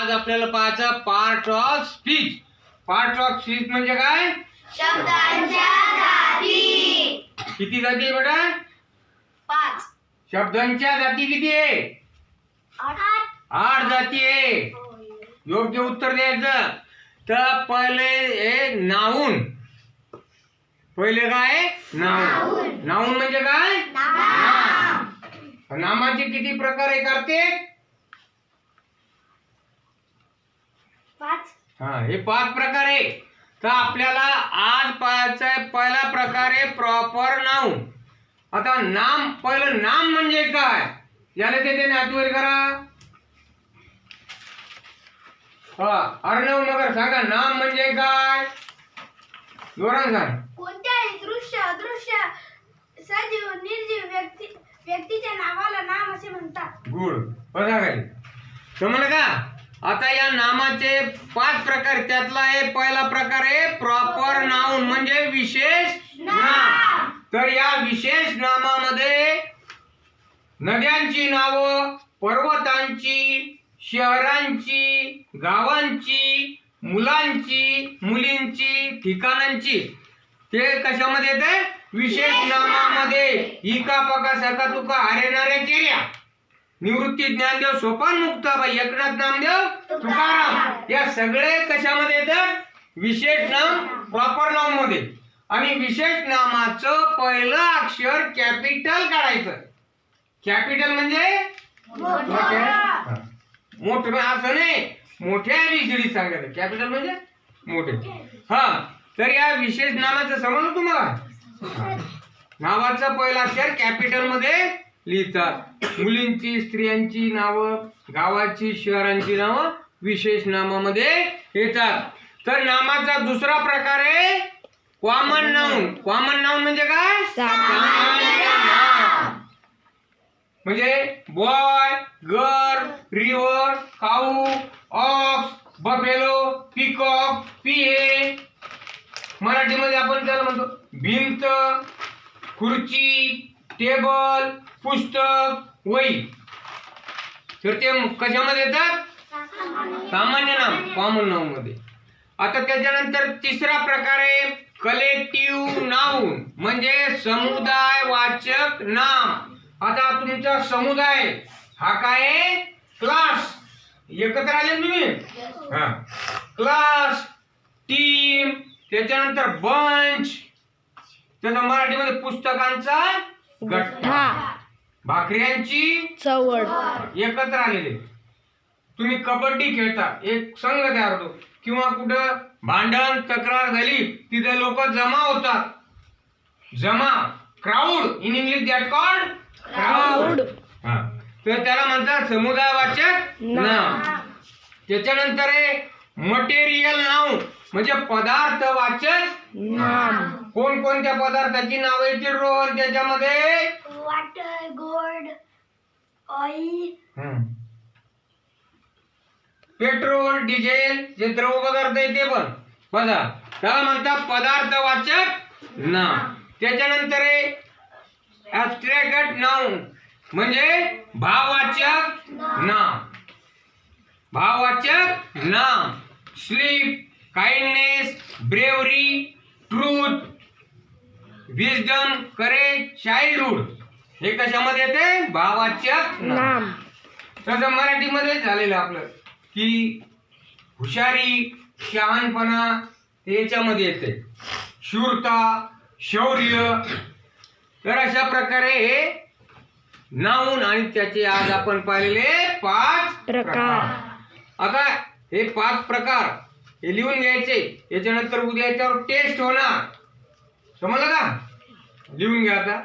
आज आपल्याला पाहायचं part of speech. Part of speech म्हणजे काय? शब्दांच्या जाती. किती जाती आहे बेटा? 5. शब्दांच्या जाती किती आहे? 8 जाती आहे. योग्य उत्तर द्यायचं. तर पहिले नाऊन. पहिले काय? नाऊन. नाऊन म्हणजे काय? नामाचे किती प्रकार आहे करते? 5. हे 5 प्रकार आहे. तर आपल्याला आज पाहायचा आहे पहिला प्रकार आहे प्रॉपर नाऊन. आता नाम, पहिलं नाम म्हणजे काय? याला ते आठवण करा. अर्णव नगर सांगा, नाम म्हणजे काय? जोरात सांग. कोणत्याही दृश्य अदृश्य सजीव निर्जीव व्यक्तीच्या नावाला नाम असे म्हणतात. गुड. बघा काय समजलं का? आता या नामाचे 5 प्रकार. त्यातला पहिला प्रकार आहे प्रॉपर नाऊन म्हणजे विशेष नाम. तर या विशेष नामामध्ये नद्यांची नावं, पर्वतांची, शहरांची, गावांची, मुलांची, मुलींची, ठिकाणांची, ते कशामध्ये येते? विशेष नामामध्ये. इका पका सका तुका हरेणाऱ्या केऱ्या, निवृत्ती ज्ञानदेव सोपान मुक्ताबाई, एकनाथ नामदेव तुकाराम, या सगळे कशामध्ये येतात? विशेष नाम प्रॉपर नाम मध्ये. आणि विशेष नामाचं पहिलं अक्षर कॅपिटल काढायचं. कॅपिटल म्हणजे मोठं असं नाही, मोठ्या ABCD सांगायचं. कॅपिटल म्हणजे मोठे. तर या विशेष नामाचं समजलं तुम्हाला? नावाचं पहिलं अक्षर कॅपिटल मध्ये लिहितात. मुलींची, स्त्रियांची नावं, गावाची, शहरांची नावं विशेष नामामध्ये येतात. तर नामाचा दुसरा प्रकार आहे कॉमन नाउन. कॉमन नाउन म्हणजे काय? सामान्य नाम. म्हणजे बॉय, गर्ल, रिव्हर, काऊ, ऑक्स, बफेलो, पिकॉक, पिहे. मराठीमध्ये आपण त्याला म्हणतो भिंत, खुर्ची, टेबल, पुस्तक, वही. तर ते कशामध्ये येतात? सामान्य नाम, कॉमन नाउन मध्ये. आता त्याच्यानंतर तिसरा प्रकार आहे कलेक्टिव्ह नाउन म्हणजे समुदायवाचक नाम. आता तुमचा समुदाय हा काय आहे? क्लास. एकत्र आले तुम्ही? क्लास, टीम, त्याच्यानंतर बंच, त्याचा मराठीमध्ये पुस्तकांचा गठ्ठा, भाकऱ्यांची चवड, एकत्र आलेले. तुम्ही कबड्डी खेळता, एक संघ तयार होतो, किंवा कुठं भांडण तक्रार झाली तिथे लोक जमा होतात. जमा, crowd. In English that called crowd. तर त्याला म्हणतात समुदायवाचक नाम. त्याच्यानंतर आहे मटेरियल नाउन म्हणजे पदार्थवाचक नाम. कोणकोणत्या पदार्थाची नावे येतील रोहन त्याच्यामध्ये? Water, gold, oil, petrol, diesel, जे द्रव पदार्थ आहे ते पण बघा, त्याला म्हणतात पदार्थवाचक नाम. त्याच्यानंतर आहे ॲब्स्ट्रॅक्ट नाउन म्हणजे भाववाचक नाम. भाववाचक नाम. Sleep, kindness, bravery, truth, wisdom, courage, childhood, हे कशामध्ये येते? भाववाचक नाम. तसं मराठीमध्ये झालेलं आपलं की हुशारी, शहाणपणा याच्यामध्ये येते. शूरता, शौर्य. तर अशा प्रकारे हे नाऊन आणि त्याचे आज आपण पाहिलेले 5 प्रकार. आता हे 5 प्रकार हे लिहून घ्यायचे. याच्यानंतर उद्या याच्यावर टेस्ट होणार. समजलं का? लिहून घ्या आता.